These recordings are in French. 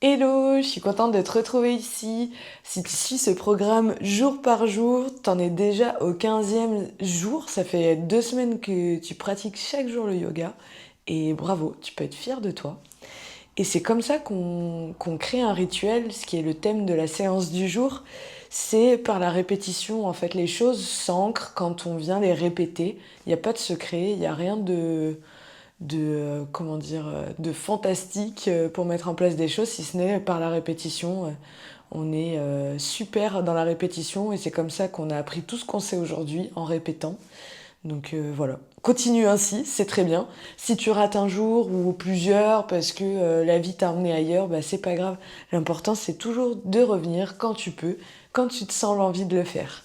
Hello, je suis contente de te retrouver ici. Si tu suis ce programme jour par jour, t'en es déjà au 15e jour. Ça fait 2 semaines que tu pratiques chaque jour le yoga. Et bravo, tu peux être fier de toi. Et c'est comme ça qu'on crée un rituel, ce qui est le thème de la séance du jour. C'est par la répétition, en fait, les choses s'ancrent quand on vient les répéter. Il n'y a pas de secret, il n'y a rien comment dire, de fantastique pour mettre en place des choses, si ce n'est par la répétition. On est super dans la répétition et c'est comme ça qu'on a appris tout ce qu'on sait aujourd'hui en répétant. Donc voilà, continue ainsi, c'est très bien. Si tu rates un jour ou plusieurs parce que la vie t'a emmené ailleurs, bah, c'est pas grave. L'important c'est toujours de revenir quand tu peux, quand tu te sens l'envie de le faire.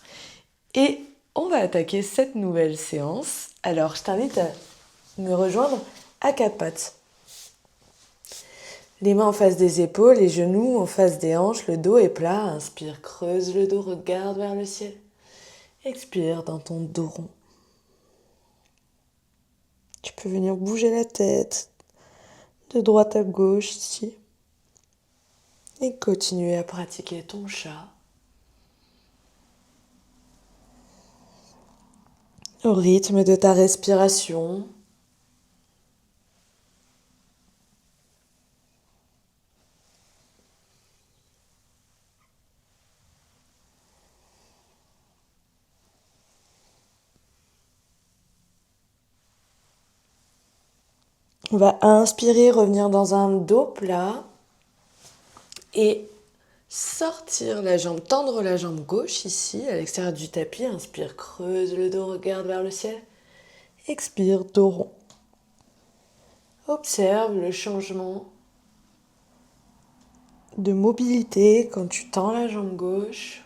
Et on va attaquer cette nouvelle séance. Alors je t'invite à me rejoindre à quatre pattes. Les mains en face des épaules, les genoux en face des hanches, le dos est plat. Inspire, creuse le dos, regarde vers le ciel. Expire dans ton dos rond. Tu peux venir bouger la tête de droite à gauche ici. Et continuer à pratiquer ton chat. Au rythme de ta respiration. On va inspirer, revenir dans un dos plat. Et sortir la jambe, tendre la jambe gauche ici, à l'extérieur du tapis. Inspire, creuse le dos, regarde vers le ciel. Expire, dos rond. Observe le changement de mobilité quand tu tends la jambe gauche.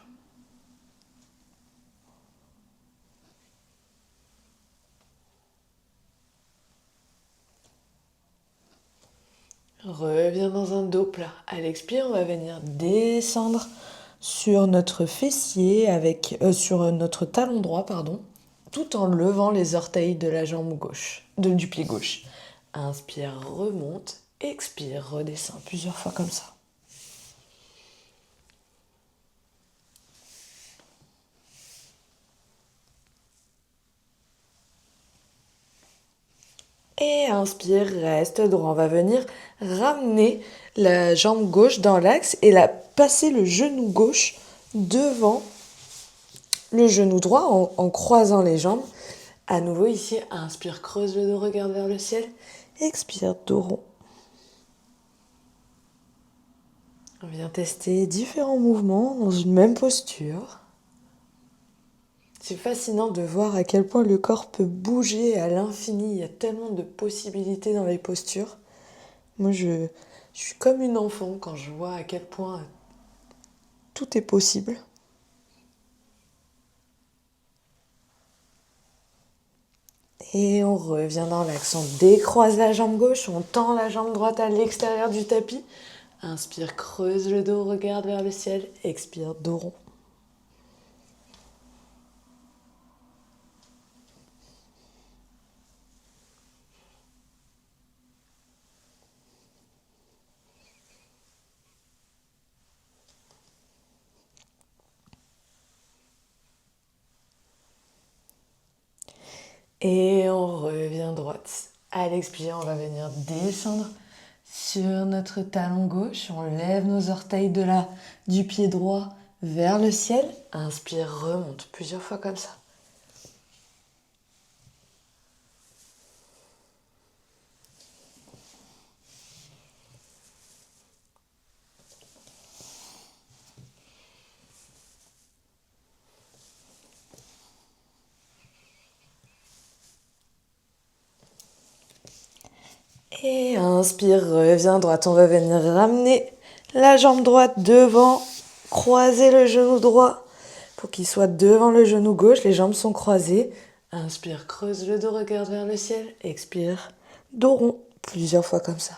Reviens dans un dos plat. À l'expire, on va venir descendre sur notre fessier sur notre talon droit, pardon, tout en levant les orteils de la jambe gauche, du pied gauche. Inspire, remonte, expire, redescend plusieurs fois comme ça. Et inspire, reste droit. On va venir ramener la jambe gauche dans l'axe et passer le genou gauche devant le genou droit en croisant les jambes. À nouveau ici, inspire, creuse le dos, regarde vers le ciel. Expire, dos rond. On vient tester différents mouvements dans une même posture. C'est fascinant de voir à quel point le corps peut bouger à l'infini. Il y a tellement de possibilités dans les postures. Moi, je suis comme une enfant quand je vois à quel point tout est possible. Et on revient dans l'axe. On décroise la jambe gauche, on tend la jambe droite à l'extérieur du tapis. Inspire, creuse le dos, regarde vers le ciel. Expire, dos rond. Et on revient droite. À l'expire, on va venir descendre sur notre talon gauche. On lève nos orteils du pied droit vers le ciel. Inspire, remonte plusieurs fois comme ça. Et inspire, reviens droite. On va venir ramener la jambe droite devant, croiser le genou droit pour qu'il soit devant le genou gauche. Les jambes sont croisées. Inspire, creuse le dos, regarde vers le ciel. Expire, dos rond, plusieurs fois comme ça.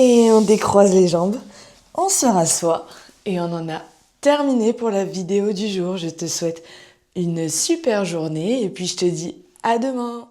Et on décroise les jambes, on se rassoit et on en a terminé pour la vidéo du jour. Je te souhaite une super journée et puis je te dis à demain.